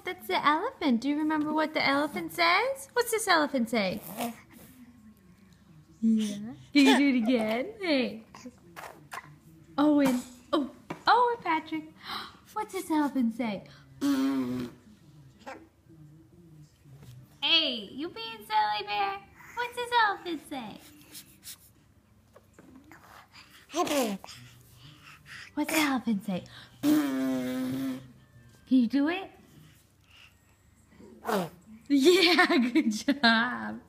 That's the elephant. Do you remember what the elephant says? What's this elephant say? Yeah. Can you do it again? Hey. Owen. Oh, Owen, Patrick. What's this elephant say? Hey, you being silly, Bear? What's this elephant say? What's the elephant say? Can you do it? Yeah, good job.